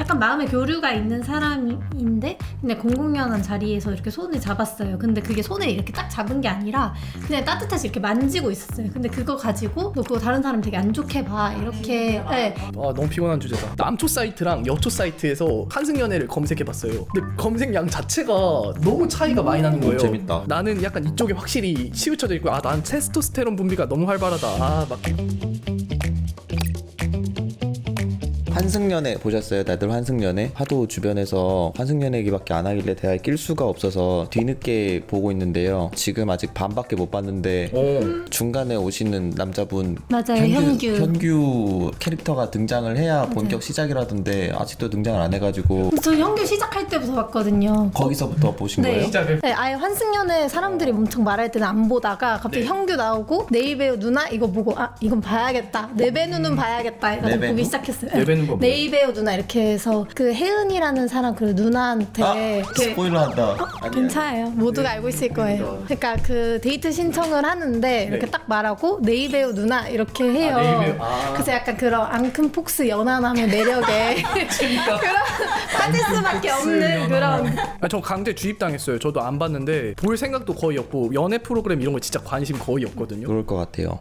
약간 마음의 교류가 있는 사람인데 근데 공공연한 자리에서 이렇게 손을 잡았어요. 근데 그게 손을 이렇게 딱 잡은 게 아니라 그냥 따뜻하게 이렇게 만지고 있었어요. 근데 그거 가지고 너 그거 다른 사람 되게 안 좋게 봐 이렇게. 네. 너무 피곤한 주제다. 남초 사이트랑 여초 사이트에서 환승연애를 검색해봤어요. 근데 검색량 자체가 너무 차이가 많이 나는 거예요. 재밌다. 나는 약간 이쪽에 확실히 치우쳐져 있고 난 테스토스테론 분비가 너무 활발하다. 막 환승연애 보셨어요? 다들 환승연애? 하도 주변에서 환승연애 얘기밖에 안 하길래 대화에 낄 수가 없어서 뒤늦게 보고 있는데요. 지금 아직 반밖에 못 봤는데 중간에 오시는 남자분 맞아요. 현규 캐릭터가 등장을 해야 본격 시작이라던데 아직도 등장을 안 해가지고 저 현규 시작할 때부터 봤거든요. 거기서부터 보신 거예요? 시작을 네, 아예 환승연애 사람들이 엄청 말할 때는 안 보다가 갑자기 현규 나오고 네이베어 누나 이거 보고 이건 봐야겠다. 네베누는 봐야겠다 해서 네베누? 보기 시작했어요. 네베누 뭐 네이베어 누나 이렇게 해서 그 혜은이라는 사람 그 누나한테 이렇게 스포일러 한다. 괜찮아요. 모두가 알고 있을 거예요. 그러니까 그 데이트 신청을 하는데 이렇게 딱 말하고 네이베어 누나 이렇게 해요. 네이베어. 그래서 약간 그런 앙큼 폭스 연하남의 매력에 그런 빠질 수밖에 없는 그런. 저 강제 주입당했어요. 저도 안 봤는데 볼 생각도 거의 없고 연애 프로그램 이런 거 진짜 관심 거의 없거든요. 그럴 것 같아요.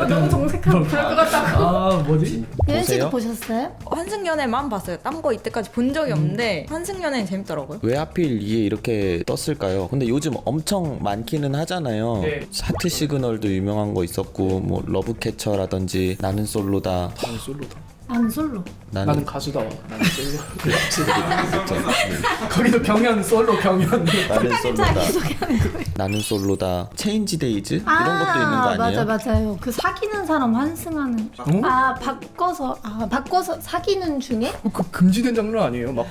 너무 정색하면 그럴 것 같다고. 뭐지? 예은 씨도 보세요? 보셨어요? 환승연애만 봤어요. 딴 거 이때까지 본 적이 없는데 환승연애는 재밌더라고요. 왜 하필 이게 이렇게 떴을까요? 근데 요즘 엄청 많기는 하잖아요. 네. 하트 시그널도 유명한 거 있었고 뭐 러브캐쳐라든지 나는 솔로다. 나는 솔로다. 안 솔로. 나는 가수다. 나는 솔로. 거기도 경연 솔로 경연. 나는 솔로다. 자기소개하는 거예요. 나는 솔로다. 체인지 데이즈 이런 것도 있는 거 아니에요? 맞아요. 그 사귀는 사람 환승하는. 바꿔서 사귀는 중에 그 금지된 장르 아니에요? 막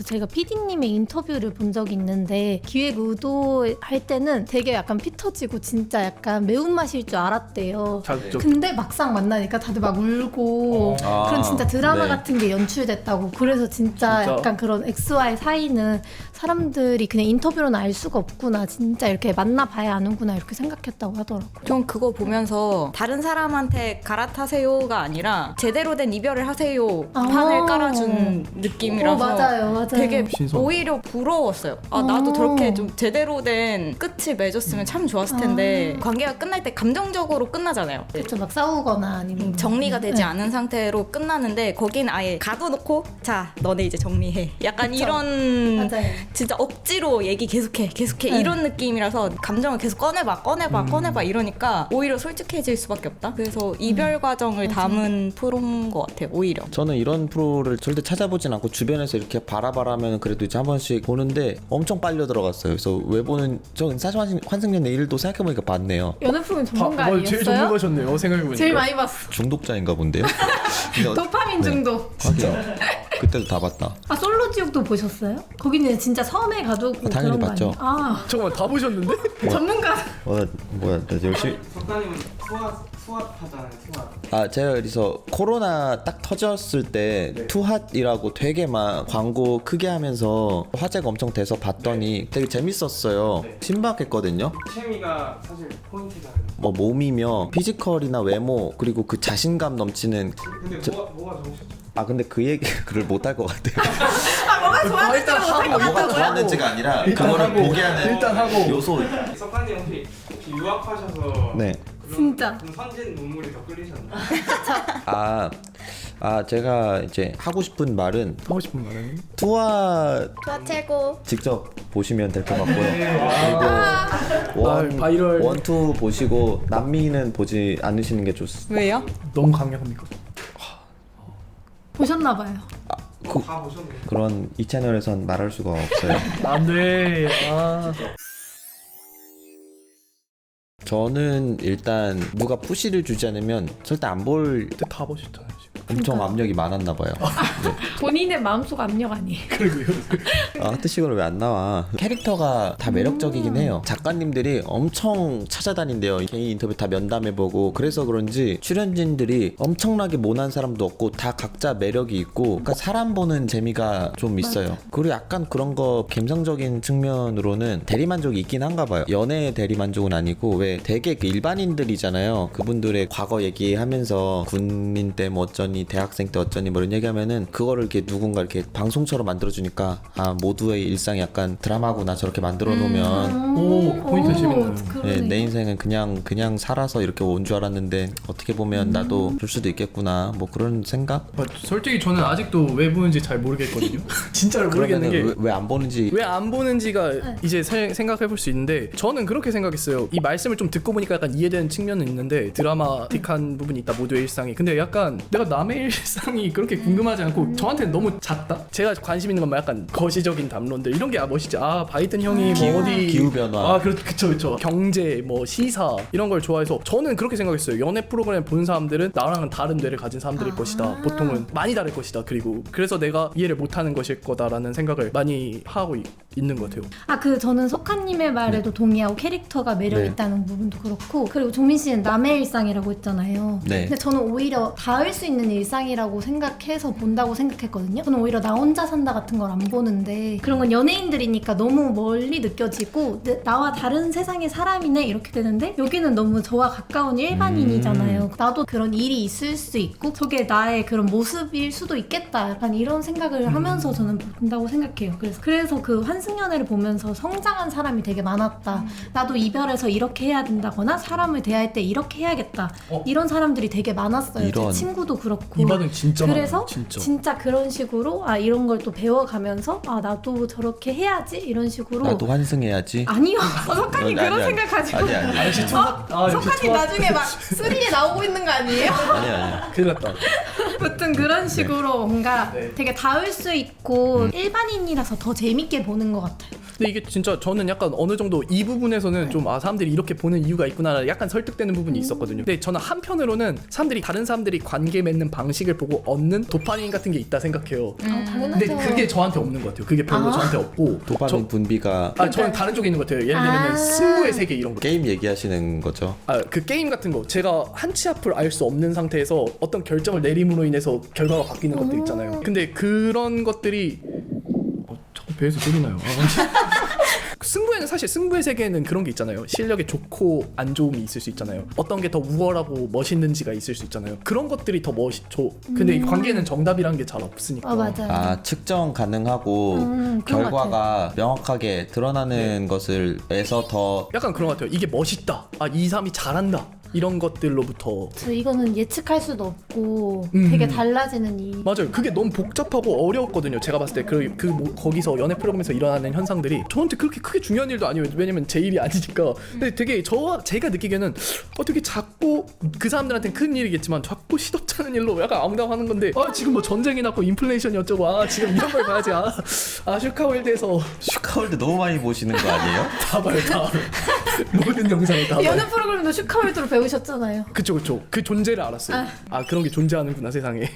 제가 PD님의 인터뷰를 본 적이 있는데 기획 의도할 때는 되게 약간 피 터지고 진짜 약간 매운맛일 줄 알았대요. 근데 막상 만나니까 다들 막 울고 그런 진짜 드라마 네. 같은 게 연출됐다고. 그래서 진짜 약간 그런 X와의 사이는 사람들이 그냥 인터뷰로는 알 수가 없구나. 진짜 이렇게 만나봐야 아는구나 이렇게 생각했다고 하더라고요. 전 그거 보면서 다른 사람한테 갈아타세요가 아니라 제대로 된 이별을 하세요 판을 깔아준 느낌이라서 맞아요. 되게 신선. 오히려 부러웠어요. 나도 저렇게 좀 제대로 된 끝이 맺었으면 참 좋았을 텐데 관계가 끝날 때 감정적으로 끝나잖아요. 그렇죠. 막 싸우거나 아니면 정리가 되지 네. 않은 상태로 끝나는데 거긴 아예 가둬놓고 자 너네 이제 정리해 약간 그쵸. 이런 맞아요. 진짜 억지로 얘기 계속해 네. 이런 느낌이라서 감정을 계속 꺼내봐 이러니까 오히려 솔직해질 수밖에 없다. 그래서 이별 과정을 담은 프로인 것 같아요. 오히려 저는 이런 프로를 절대 찾아보진 않고 주변에서 이렇게 바라바라면 그래도 이제 한 번씩 보는데 엄청 빨려 들어갔어요. 그래서 왜 보는 저 사실 환승연애 1도 생각해보니까 봤네요. 연애 프로그램 전문가 아니었어요? 제일 전문가셨네요. 생각해보니까. 제일 많이 봤어. 중독자인가 본데요? 근데 도파민 중독. 하긴 그때도 다 봤다. 솔로 지옥도 보셨어요? 거기는 진짜 섬에 가두고 당연히 그런 거 봤죠. 아니에요? 잠깐만 다 보셨는데? 전문가. 뭐야 나 열심히 석가님은 투핫하잖아요. 투핫. 제가 그래서 코로나 딱 터졌을 때 투핫이라고 되게 막 광고 크게 하면서 화제가 엄청 돼서 봤더니 되게 재밌었어요. 신박했거든요. 케미가 사실 포인트잖아요. 뭐 몸이며 피지컬이나 외모 그리고 그 자신감 넘치는 근데 뭐가 좋으셨죠? 근데 그 얘기를 못 할 것 같아요. 뭐가 일단 하고 뭐가 좋았는지가 아니라 일단 그거를 하고, 보게 하는 일단 하고. 요소. 석가님 혹시 유학하셔서 네. 진짜. 그런 선진 눈물이 더 끌리셨나요? 제가 이제 하고 싶은 말은 하고 싶은 말은? 투아 최고. 직접 보시면 될 것 같고요. 그리고 바이럴. 원투 보시고 남미는 보지 않으시는 게 좋습니다. 왜요? 너무 강력합니까? 보셨나봐요. 다 보셨네요. 그런 이 채널에선 말할 수가 없어요. 안돼. 저는 일단 누가 푸시를 주지 않으면 절대 안 볼 그때 다 보셨잖아요 지금. 엄청 압력이 많았나 봐요. 본인의 마음속 압력 아니에요. 아, 하트식으로 왜 안 나와? 캐릭터가 다 매력적이긴 해요. 작가님들이 엄청 찾아다닌대요. 개인 인터뷰 다 면담해보고 그래서 그런지 출연진들이 엄청나게 모난 사람도 없고 다 각자 매력이 있고 그러니까 사람 보는 재미가 좀 있어요. 그리고 약간 그런 거 감성적인 측면으로는 대리만족이 있긴 한가 봐요. 연애 대리만족은 아니고 왜 되게 그 일반인들이잖아요. 그분들의 과거 얘기하면서 군인 때 뭐 어쩌니 대학생 때 어쩌니 뭐 이런 얘기하면은 그거를 이렇게 누군가 이렇게 방송처럼 만들어주니까 아 모두의 일상이 약간 드라마구나 저렇게 만들어 놓으면 오, 포인트 재밌네요. 네, 내 인생은 그냥 살아서 이렇게 온 줄 알았는데 어떻게 보면 나도 줄 수도 있겠구나 뭐 그런 생각? 솔직히 저는 아직도 왜 보는지 잘 모르겠거든요. 진짜로 모르겠는 게 왜 안 보는지 왜 안 보는지가 이제 생각해 볼 수 있는데 저는 그렇게 생각했어요. 이 말씀을 좀 듣고 보니까 약간 이해되는 측면은 있는데 드라마틱한 부분이 있다 모두의 일상이. 근데 약간 내가 남의 일상이 그렇게 궁금하지 않고 저한테는 너무 작다. 제가 관심 있는 건 약간 거시적인 담론들 이런 게 멋있지. 아 바이든 형이 뭐 어디 기후변화. 아 그쵸 경제 뭐 시사 이런 걸 좋아해서 저는 그렇게 생각했어요. 연애 프로그램 본 사람들은 나랑은 다른 뇌를 가진 사람들일 것이다. 보통은 많이 다를 것이다. 그리고 그래서 내가 이해를 못하는 것일 거다라는 생각을 많이 하고 있는 것 같아요. 저는 석하님의 말에도 동의하고 캐릭터가 매력 있다는 부분도 그렇고 그리고 종민 씨는 남의 일상이라고 했잖아요. 네. 근데 저는 오히려 닿을 수 있는 일상이라고 생각해서 본다고 생각했거든요. 저는 오히려 나 혼자 산다 같은 걸 안 보는데 그런 건 연예인들이니까 너무 멀리 느껴지고 나와 다른 세상의 사람이네 이렇게 되는데 여기는 너무 저와 가까운 일반인이잖아요. 나도 그런 일이 있을 수 있고 저게 나의 그런 모습일 수도 있겠다 약간 이런 생각을 하면서 저는 본다고 생각해요. 그래서 그 환승연애를 보면서 성장한 사람이 되게 많았다. 나도 이별해서 이렇게 해야 된다거나 사람을 대할 때 이렇게 해야겠다. 이런 사람들이 되게 많았어요. 제 친구도 그렇고. 이 반응 진짜 그래서 많아요, 진짜 그런 식으로 이런 걸 또 배워가면서 나도 저렇게 해야지 이런 식으로. 나도 환승해야지. 아니요. 석하님 그런 생각하지 마. 아니. 석하님 나중에 막 3에 나오고 있는 거 아니에요? 아니야. 큰일 났다. 아무튼 그런 식으로 뭔가 되게 닿을 수 있고 일반인이라서 더 재밌게 보는 것 같아요. 근데 이게 진짜 저는 약간 어느 정도 이 부분에서는 좀 사람들이 이렇게 보는 이유가 있구나 약간 설득되는 부분이 있었거든요. 근데 저는 한편으로는 사람들이 다른 사람들이 관계 맺는 방식을 보고 얻는 도파민 같은 게 있다 생각해요. 당연하죠. 근데 그게 저한테 없는 것 같아요. 그게 별로 저한테 없고 도파민 분비가 저는 다른 쪽에 있는 것 같아요. 예를 들면 승부의 세계 이런 거. 게임 얘기하시는 거죠. 그 게임 같은 거 제가 한 치 앞을 알 수 없는 상태에서 어떤 결정을 내림으로 인해서 결과가 바뀌는 것들 있잖아요. 근데 그런 것들이 자꾸 배에서 소리 나요. 승부에는 사실 승부의 세계에는 그런 게 있잖아요. 실력이 좋고 안 좋음이 있을 수 있잖아요. 어떤 게 더 우월하고 멋있는지가 있을 수 있잖아요. 그런 것들이 더 멋있죠. 근데 이 관계는 정답이라는 게 잘 없으니까. 맞아요. 측정 가능하고 결과가 명확하게 드러나는 것을 에서 더 약간 그런 것 같아요. 이게 멋있다. 이 사람이 잘한다. 이런 것들로부터 이거는 예측할 수도 없고 되게 달라지는 이 맞아요. 그게 너무 복잡하고 어려웠거든요. 제가 봤을 때 거기서 연애 프로그램에서 일어나는 현상들이 저한테 그렇게 크게 중요한 일도 아니에요. 왜냐면 제 일이 아니니까. 근데 되게 제가 느끼기에는 되게 작고 그 사람들한테는 큰 일이겠지만 작고 시덥잖은 일로 약간 아웅다웅하는 건데 지금 뭐 전쟁이 났고 인플레이션이 어쩌고 지금 이런 걸 봐야지 슈카월드에서 슈카월드 너무 많이 보시는 거 아니에요? 다 봐요. 모든 영상을 다 봐요. 연애 프로그램도 슈카월드로 배우셨잖아요. 그쵸. 그 존재를 알았어요. 그런 게 존재하는구나 세상에.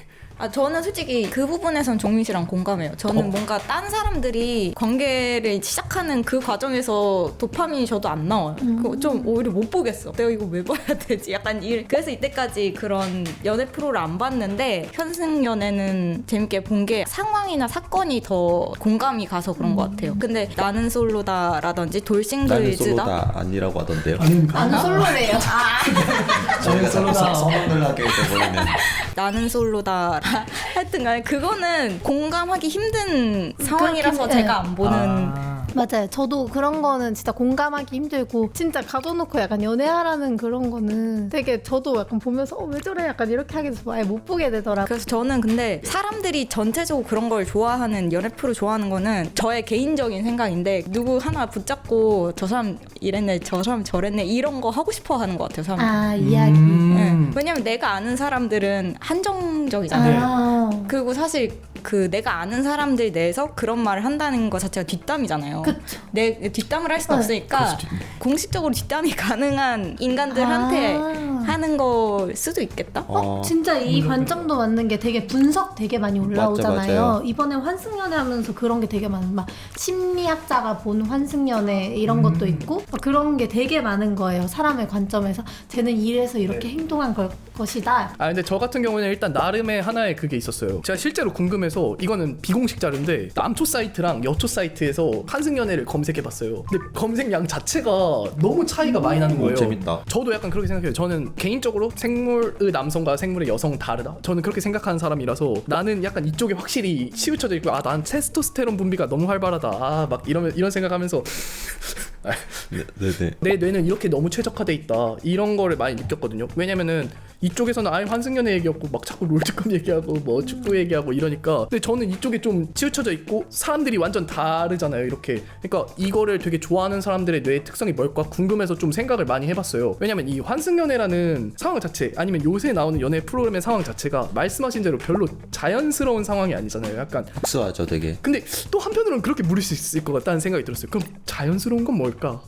저는 솔직히 그 부분에선 종민 씨랑 공감해요. 저는 뭔가 딴 사람들이 관계를 시작하는 그 과정에서 도파민이 저도 안 나와요. 그거 좀 오히려 못 보겠어. 내가 이거 왜 봐야 되지? 약간 그래서 이때까지 그런 연애 프로를 안 봤는데 현승연애는 재밌게 본 게 상황이나 사건이 더 공감이 가서 그런 것 같아요. 근데 나는 솔로다라든지 나는 돌싱글즈다 솔로다 아니라고 하던데요. 나는 솔로래요. 저희가 자꾸 성형을 하게 돼버리는. 나는 솔로다 하여튼간 그거는 공감하기 힘든 상황이라서 제가 안 보는 맞아요. 저도 그런 거는 진짜 공감하기 힘들고 진짜 가둬놓고 약간 연애하라는 그런 거는 되게 저도 약간 보면서 왜 저래 약간 이렇게 하게 돼서 아예 못 보게 되더라고요. 그래서 저는 근데 사람들이 전체적으로 그런 걸 좋아하는 연애 프로 좋아하는 거는 저의 개인적인 생각인데 누구 하나 붙잡고 저 사람 이랬네 저 사람 저랬네 이런 거 하고 싶어 하는 것 같아요. 사람들. 이야기. 네. 왜냐면 내가 아는 사람들은 한정적이잖아요. 그리고 사실 그 내가 아는 사람들 내에서 그런 말을 한다는 것 자체가 뒷담이잖아요. 그쵸. 내 뒷담을 할 수는 네. 없으니까 공식적으로 뒷담이 가능한 인간들한테 하는 걸 수도 있겠다. 진짜 이 관점도 맞는 게 되게 분석 되게 많이 올라오잖아요. 맞아요. 이번에 환승연애 하면서 그런 게 되게 많은 막 심리학자가 본 환승연애 이런 것도 있고 막 그런 게 되게 많은 거예요. 사람의 관점에서 쟤는 이래서 이렇게 행동한 것이다. 근데 저 같은 경우는 일단 나름의 하나의 그게 있었어요. 제가 실제로 궁금해서 이거는 비공식 자료인데 남초 사이트랑 여초 사이트에서 환승연애를 검색해봤어요. 근데 검색량 자체가 너무 차이가 많이 나는 거예요. 재밌다. 저도 약간 그렇게 생각해요. 저는 개인적으로 생물의 남성과 생물의 여성은 다르다. 저는 그렇게 생각하는 사람이라서 나는 약간 이쪽에 확실히 치우쳐져 있고 난 테스토스테론 분비가 너무 활발하다. 막 이런 생각하면서 네네. 내 뇌는 이렇게 너무 최적화돼 있다 이런 거를 많이 느꼈거든요. 왜냐면은 이쪽에서는 아예 환승연애 얘기였고 막 자꾸 롤드컵 얘기하고 뭐 축구 얘기하고 이러니까 근데 저는 이쪽에 좀 치우쳐져 있고 사람들이 완전 다르잖아요 이렇게. 그러니까 이거를 되게 좋아하는 사람들의 뇌의 특성이 뭘까 궁금해서 좀 생각을 많이 해봤어요. 왜냐면 이 환승연애라는 상황 자체 아니면 요새 나오는 연애 프로그램의 상황 자체가 말씀하신 대로 별로 자연스러운 상황이 아니잖아요. 약간 복수하죠 되게. 근데 또 한편으로는 그렇게 물을 수 있을 것 같다는 생각이 들었어요. 그럼 자연스러운 건 뭘까?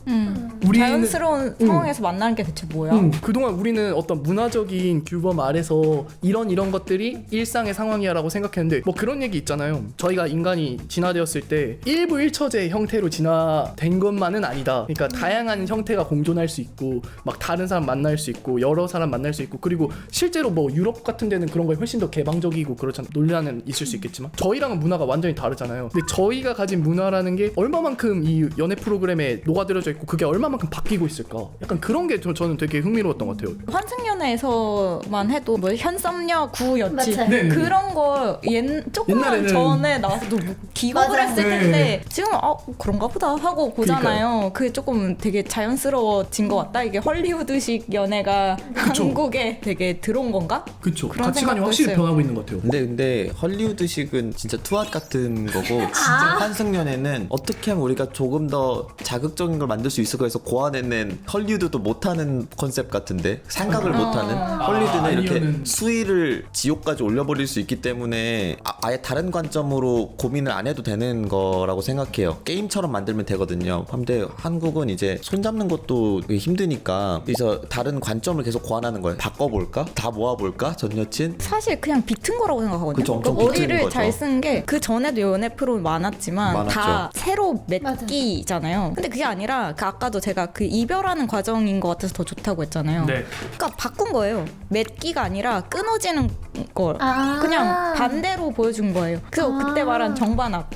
자연스러운 상황에서 만나는 게 대체 뭐야? 그동안 우리는 어떤 문화적인 규범 아래서 이런 것들이 일상의 상황이야라고 생각했는데 뭐 그런 얘기 있잖아요. 저희가 인간이 진화되었을 때 일부 일처제 형태로 진화된 것만은 아니다. 그러니까 다양한 형태가 공존할 수 있고 막 다른 사람 만날 수 있고 여러 사람 만날 수 있고 그리고 실제로 뭐 유럽 같은 데는 그런 거에 훨씬 더 개방적이고 그렇잖아요. 논란은 있을 수 있겠지만 저희랑은 문화가 완전히 다르잖아요. 근데 저희가 가진 문화라는 게 얼마만큼 이 연애 프로그램에 녹아들어져 있고 그게 얼마만큼 바뀌고 있을까? 약간 그런 게 저는 되게 흥미로웠던 것 같아요. 환승연애에서만 해도 뭐 현썸녀 구여친 맞아요. 네. 그런 거 조금만 옛날에는- 전에 나와서도 기겁을 맞아요. 했을 네. 텐데 지금 그런가 보다 하고 보잖아요. 그게 조금 되게 자연스러워진 것 같다. 이게 헐리우드식 연애가 그쵸. 한국에 되게 들어온 건가? 그쵸. 그런 가치관이 생각도 확실히 했어요. 변하고 있는 것 같아요. 근데 헐리우드식은 진짜 투핫 같은 거고 진짜 환승연애는 어떻게 하면 우리가 조금 더 자극적인 걸 만들 수 있을까 해서 고안해낸 헐리우드도 못하는 컨셉 같은데 생각을 못하는 헐리우드는 이렇게 아니면은- 수위를 지옥까지 올려버릴 수 있기 때문에 아예 다른 관점으로 고민을 안 해도 되는 거라고 생각해요. 게임처럼 만들면 되거든요. 근데 한국은 이제 손잡는 것도 힘드니까 그래서 다른 관점을 계속 고안하는 거예요. 바꿔볼까? 다 모아볼까? 전 여친? 사실 그냥 비튼 거라고 생각하거든요. 그쵸, 엄청 그러니까 비트는 머리를 거죠. 잘 쓴 게 그 전에도 연애 프로 많았지만 많았죠. 다 새로 맞아. 맺기잖아요. 근데 그게 아니라 그 아까도 제가 그 이별하는 과정인 것 같아서 더 좋다고 했잖아요. 네. 그러니까 바꾼 거예요. 맺기가 아니라 끊어지는 걸 아. 그냥 반대로 보여준 거예요. 그래서 그때 말한 정반합.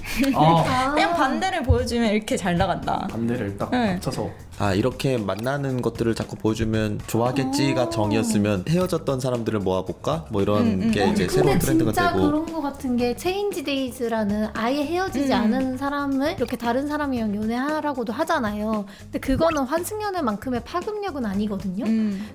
그냥 반대를 보여주면 이렇게 잘 나간다. 반대를 딱 네. 합쳐서 이렇게 만나는 것들을 자꾸 보여주면 좋아하겠지가 정이었으면 헤어졌던 사람들을 모아볼까? 뭐 이런 게 이제 새로운 근데 트렌드가 진짜 되고. 그런 거 같은 게 체인지 데이즈라는 아예 헤어지지 않은 사람을 이렇게 다른 사람이랑 연애하라고도 하잖아요. 근데 그거는 환승연애만큼의 파급력은 아니거든요.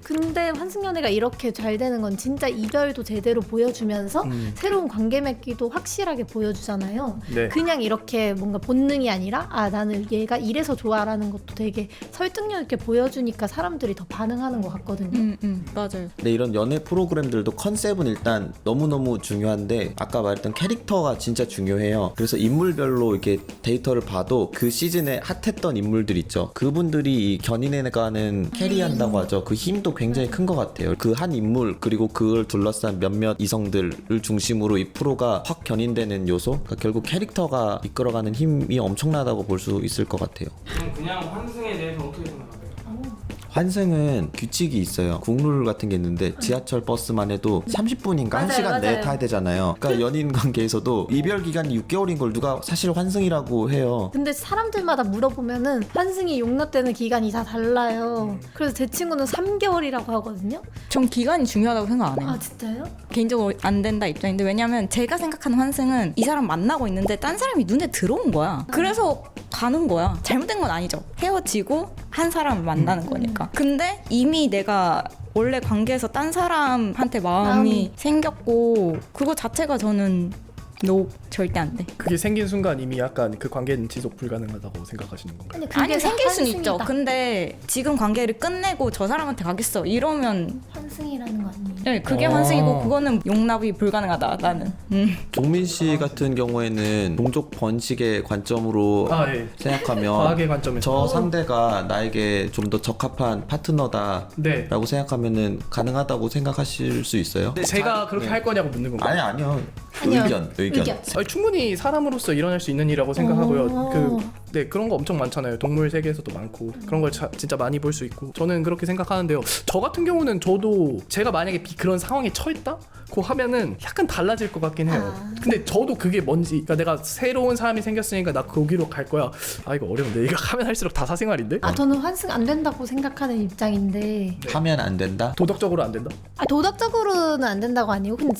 근데 환승연애가 이렇게 잘 되는 건 진짜 이별도 제대로 보여주면서 새로운 관계 맺기도 확실하게 보여주잖아요. 네. 그냥 이렇게 뭔가 본능이 아니라 나는 얘가 이래서 좋아라는 것도 되게 설득력 있게 보여주니까 사람들이 더 반응하는 것 같거든요. 맞아요. 근데 이런 연애 프로그램들도 컨셉은 일단 너무너무 중요한데 아까 말했던 캐릭터가 진짜 중요해요. 그래서 인물별로 이렇게 데이터를 봐도 그 시즌에 핫했던 인물들 있죠. 그분들이 이 견인해가는 캐리한다고 하죠. 그 힘도 굉장히 큰 것 같아요. 그 한 인물 그리고 그걸 둘러싼 몇몇 이성들을 중심으로 이 프로가 확 견인되는 요소 그러니까 결국 캐릭터가 이끌어가는 힘이 엄청나다고 볼 수 있을 것 같아요. 그냥 환승에 대해서 어떻게 생각하세요? 환승은 규칙이 있어요. 국룰 같은 게 있는데 지하철 버스만 해도 30분인가 맞아요, 1시간 내에 맞아요. 타야 되잖아요. 그러니까 연인 관계에서도 이별 기간이 6개월인 걸 누가 사실 환승이라고 해요. 근데 사람들마다 물어보면은 환승이 용납되는 기간이 다 달라요. 그래서 제 친구는 3개월이라고 하거든요. 전 기간이 중요하다고 생각 안 해요. 아 진짜요? 개인적으로 안 된다 입장인데 왜냐면 제가 생각하는 환승은 이 사람 만나고 있는데 딴 사람이 눈에 들어온 거야. 그래서 가는 거야. 잘못된 건 아니죠. 헤어지고 한 사람을 만나는 거니까. 근데 이미 내가 원래 관계에서 딴 사람한테 마음이 생겼고 그거 자체가 저는 노 절대 안 돼. 그게 생긴 순간 이미 약간 그 관계는 지속 불가능하다고 생각하시는 건가요? 아니, 그게 아니 생길 수는 환승이다. 있죠. 근데 지금 관계를 끝내고 저 사람한테 가겠어 이러면 환승이라는 거 아니에요? 네, 그게 환승이고 그거는 용납이 불가능하다 나는. 종민 씨 같은 경우에는 동족 번식의 관점으로 예. 생각하면 과학의 관점에서 저 상대가 나에게 좀 더 적합한 파트너다라고 네. 생각하면은 가능하다고 생각하실 수 있어요? 근데 제가 그렇게 네. 할 거냐고 묻는 건가요? 아니요. 아니요. 의견. 아니, 충분히 사람으로서 일어날 수 있는 일이라고 생각하고요. 그런 거 엄청 많잖아요. 동물 세계에서도 많고 그런 걸 진짜 많이 볼 수 있고 저는 그렇게 생각하는데요. 저 같은 경우는 저도 제가 만약에 그런 상황에 처했다고 하면은 약간 달라질 것 같긴 해요. 근데 저도 그게 뭔지, 그러니까 내가 새로운 사람이 생겼으니까 나 거기로 갈 거야. 아 이거 어려운데. 이거 하면 할수록 다 사생활인데. 저는 환승 안 된다고 생각하는 입장인데 하면 안 된다? 도덕적으로 안 된다. 도덕적으로는 안 된다고 아니고 근데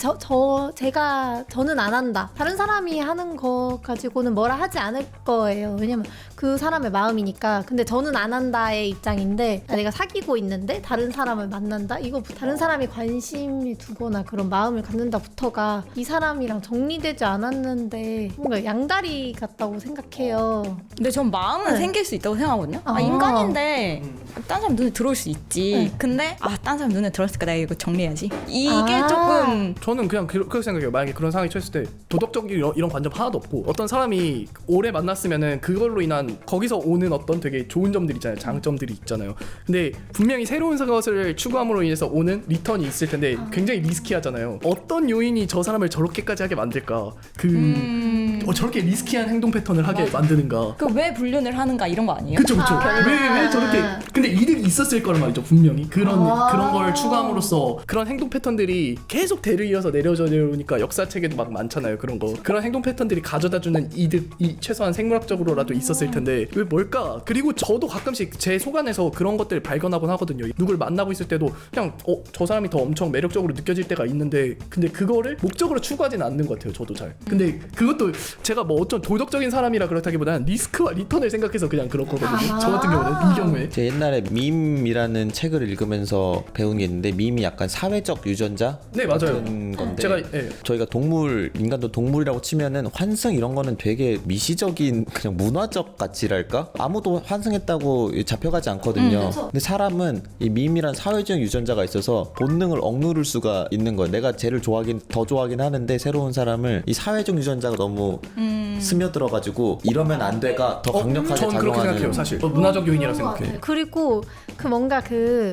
저는 안 한다. 다른 사람이 하는 거 가지고는 뭐라 하지 않을 거예요. 왜냐면 그 사람의 마음이니까. 근데 저는 안 한다의 입장인데 내가 사귀고 있는데 다른 사람을 만난다? 이거 다른 사람이 관심이 두거나 그런 마음을 갖는다부터가 이 사람이랑 정리되지 않았는데 뭔가 양다리 같다고 생각해요. 근데 전 마음은 생길 수 있다고 생각하거든요. 인간인데 딴 사람 눈에 들어올 수 있지. 근데 딴 사람 눈에 들어왔으니까 내가 이거 정리해야지. 이게 조금 저는 그냥 그렇게 생각해요. 만약에 그런 상황이 처했을 때 도덕적인 이런 관점 하나도 없고 어떤 사람이 오래 만났으면은 그걸로 인한 거기서 오는 어떤 되게 좋은 점들이 있잖아요. 장점들이 있잖아요. 근데 분명히 새로운 것을 추구함으로 인해서 오는 리턴이 있을 텐데 굉장히 리스키하잖아요. 어떤 요인이 저 사람을 저렇게까지 하게 만들까? 저렇게 리스키한 행동 패턴을 하게 만드는가? 그 왜 불륜을 하는가 이런 거 아니에요? 그쵸. 왜 저렇게? 근데 이득이 있었을 거란 말이죠. 분명히 그런 걸 추구함으로써 그런 행동 패턴들이 계속 대를 이어서 내려오니까 역사책에도 막 많잖아요. 그런 행동 패턴들이 가져다주는 이득이 최소한 생물학적으로라도 있었을 텐데 왜 뭘까? 그리고 저도 가끔씩 제 속안에서 그런 것들을 발견하곤 하거든요. 누굴 만나고 있을 때도 그냥 저 사람이 더 엄청 매력적으로 느껴질 때가 있는데 근데 그거를 목적으로 추구하지는 않는 것 같아요. 저도 잘. 근데 그것도 제가 뭐 어떤 도덕적인 사람이라 그렇다기보다는 리스크와 리턴을 생각해서 그냥 그럴 거거든요. 저 같은 경우는 이 경우에. 제 옛날에 밈이라는 책을 읽으면서 배운 게 있는데 밈이 약간 사회적 유전자 네 맞아요. 같은 건데 제가 저희가 인간도 동물이라고 치면은 환승 이런 거는 되게 미시적인 그냥 문화적 가치랄까? 아무도 환승했다고 잡혀가지 않거든요. 근데 사람은 이 밈이란 사회적 유전자가 있어서 본능을 억누를 수가 있는 거예요. 내가 쟤를 더 좋아하긴 하는데 새로운 사람을 이 사회적 유전자가 너무 스며들어가지고 이러면 안 돼가 더 강력하게 전 그렇게 작용하는. 생각해요. 사실 문화적 요인이라 생각해. 그리고 뭔가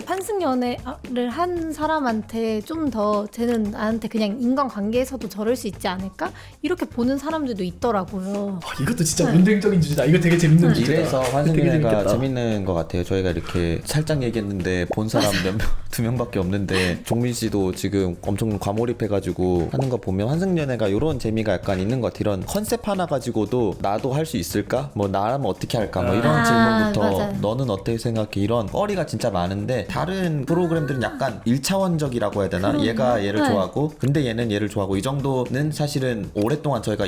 환승 연애를 한 사람한테 좀 더 쟤는 나한테 그냥 인간관계에서도 저럴 수 있지 않을까? 이렇게 보는 사람들도 있더라고요. 이것도 진짜 논쟁적인 주제다. 이거 되게 재밌는 주제다. 이래서 환승 되게 연애가 재밌겠다. 재밌는 것 같아요. 저희가 이렇게 살짝 얘기했는데 본 사람 두 명밖에 없는데 종민 씨도 지금 엄청 과몰입해가지고 하는 거 보면 환승 연애가 이런 재미가 약간 있는 것 같아요. 이런 컨셉 하나 가지고도 나도 할 수 있을까? 뭐 나라면 어떻게 할까? 뭐 이런 질문부터 맞아요. 너는 어떻게 생각해? 이런 거리가 진짜 많은데 다른 프로그램들은 약간 1차원적이라고 해야 되나? 얘가 얘를 좋아하고 근데 얘는 얘를 좋아하고 이 정도는 사실은 오랫동안 저희가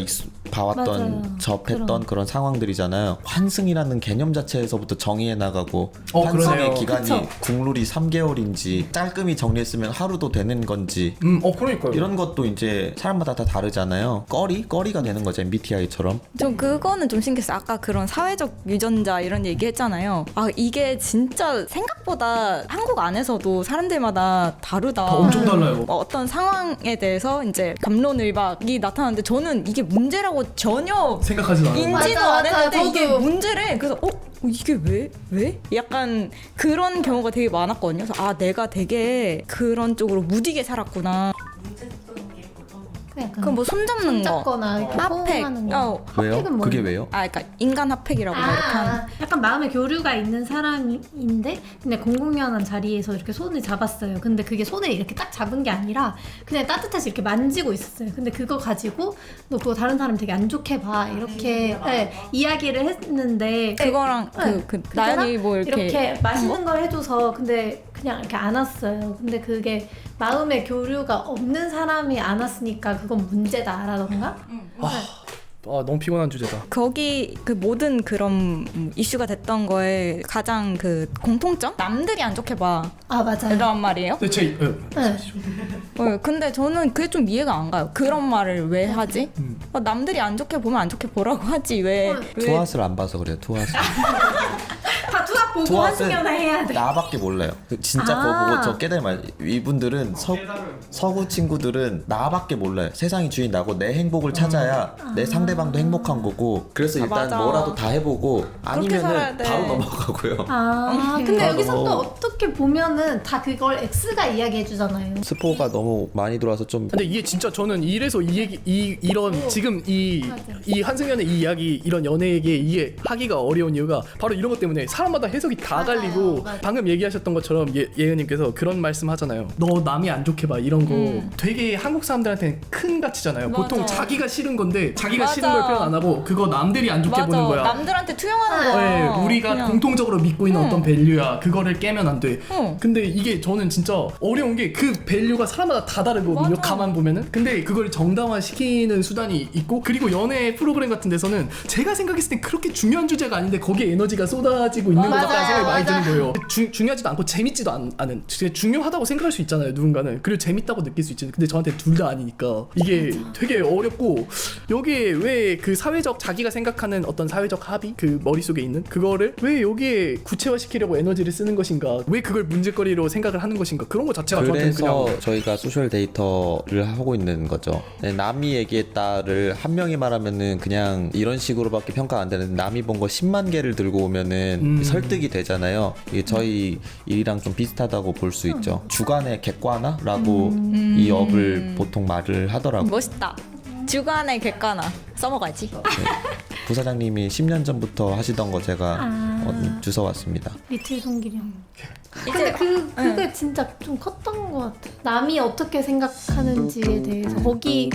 봐왔던 맞아요. 접했던 그런 상황들이잖아요. 환승이라는 개념 자체에서부터 정의해 나가고 환승의 그러네요. 기간이 그쵸. 국룰이 3개월인지 깔끔히 정리했으면 하루도 되는 건지 그러니까요. 이런 것도 이제 사람마다 다 다르잖아요. 거리가 되는 거죠. MBTI처럼. 전 그거는 좀 신기했어요. 아까 그런 사회적 유전자 이런 얘기 했잖아요. 이게 진짜 생각보다 한국 안에서도 사람들마다 다르다. 엄청 달라요. 어떤 상황에 대해서 이제 갑론을박이 나타나는데 저는 이게 문제라고 전혀 생각하지 않아요. 인지도 맞아, 안 했는데 저도. 이게 문제래. 그래서 이게 왜? 약간 그런 경우가 되게 많았거든요. 그래서 내가 되게 그런 쪽으로 무디게 살았구나. 그럼 뭐 손잡는 거, 손잡거나 이렇게 핫팩. 호응하는 거. 왜요? 핫팩은 뭐예요? 그게 왜요? 그러니까 인간 핫팩이라고 막 이렇게 하는. 약간 마음의 교류가 있는 사람인데 근데 공공연한 자리에서 이렇게 손을 잡았어요. 근데 그게 손을 이렇게 딱 잡은 게 아니라 그냥 따뜻해서 이렇게 만지고 있었어요. 근데 그거 가지고 너 그거 다른 사람 되게 안 좋게 봐 이렇게 이야기를 했는데 그거랑 나연이 뭐 이렇게 맛있는 걸 해줘서 근데 그냥 이렇게 안았어요. 근데 그게 마음의 교류가 없는 사람이 안았으니까 그건 문제다라던가. 너무 피곤한 주제다. 거기 그 모든 그런 이슈가 됐던 거에 가장 그 공통점? 남들이 안 좋게 봐. 맞아요. 이런 말이에요. 근데 네. 근데 저는 그게 좀 이해가 안 가요. 그런 말을 왜 하지? 남들이 안 좋게 보면 안 좋게 보라고 하지 왜 투핫을 안 봐서 그래요. 투핫을. 다 투합 보고 투핫은 한승연애 해야 돼. 나밖에 몰라요. 진짜 그거 보고 저 깨달은 말. 이분들은 서구 친구들은 나밖에 몰라요. 세상의 주인 나고 내 행복을 찾아야 내 상대방도 행복한 거고. 그래서 일단 맞아. 뭐라도 다 해보고 살아야 아니면은 돼. 바로 넘어가고요. 근데 바로 여기서 또 넘어. 어떻게 보면은 다 그걸 X가 이야기해 주잖아요. 스포가 너무 많이 들어와서 좀 근데 이게 진짜 저는 이래서 이 얘기 이런 지금 이 한승연의 이 이야기 이런 연애 얘기 이게 하기가 어려운 이유가 바로 이런 것 때문에 사람마다 해석이 다 맞아요. 갈리고 맞아요. 방금 얘기하셨던 것처럼 예은님께서 그런 말씀 하잖아요. 너 남이 안 좋게 봐 이런 거 되게 한국 사람들한테는 큰 가치잖아요. 맞아. 보통 자기가 싫은 건데 자기가 맞아. 싫은 걸 표현 안 하고 그거 남들이 안 좋게 맞아. 보는 거야. 남들한테 투영하는 거야. 네, 우리가 그냥. 공통적으로 믿고 있는 어떤 밸류야. 그거를 깨면 안 돼. 응. 근데 이게 저는 진짜 어려운 게 그 밸류가 사람마다 다 다르거든요. 맞아. 가만 보면은. 근데 그걸 정당화시키는 수단이 있고 그리고 연애 프로그램 같은 데서는 제가 생각했을 땐 그렇게 중요한 주제가 아닌데 거기에 에너지가 쏟아지고 있는 것 맞아요. 같다는 생각이 많이 맞아. 드는 거예요. 중요하지도 않고 재밌지도 않은 중요하다고 생각할 수 있잖아요. 누군가는. 그리고 재밌다고 느낄 수 있지. 근데 저한테 둘 다 아니니까 이게 되게 어렵고 여기에 왜 그 사회적 자기가 생각하는 어떤 사회적 합의 그 머릿속에 있는 그거를 왜 여기에 구체화시키려고 에너지를 쓰는 것인가 왜 그걸 문제거리로 생각을 하는 것인가 그런 거 자체가 저한테는 그래서 그냥 저희가 소셜 데이터를 하고 있는 거죠. 남이 얘기했다를 한 명이 말하면은 그냥 이런 식으로밖에 평가 안 되는데 남이 본 거 10만 개를 들고 오면은 설득이 되잖아요. 이게 저희 일이랑 좀 비슷하다고 볼 수 있죠. 주관의 객관화라고 이 업을 보통 말을 하더라고요. 멋있다. 주간의 객관화 써먹어야지. 부사장님이 10년 전부터 하시던 거 제가 주워왔습니다. 리틀 송기령. 이제 근데 그게 진짜 좀 컸던 것 같아. 남이 어떻게 생각하는지에 대해서 거기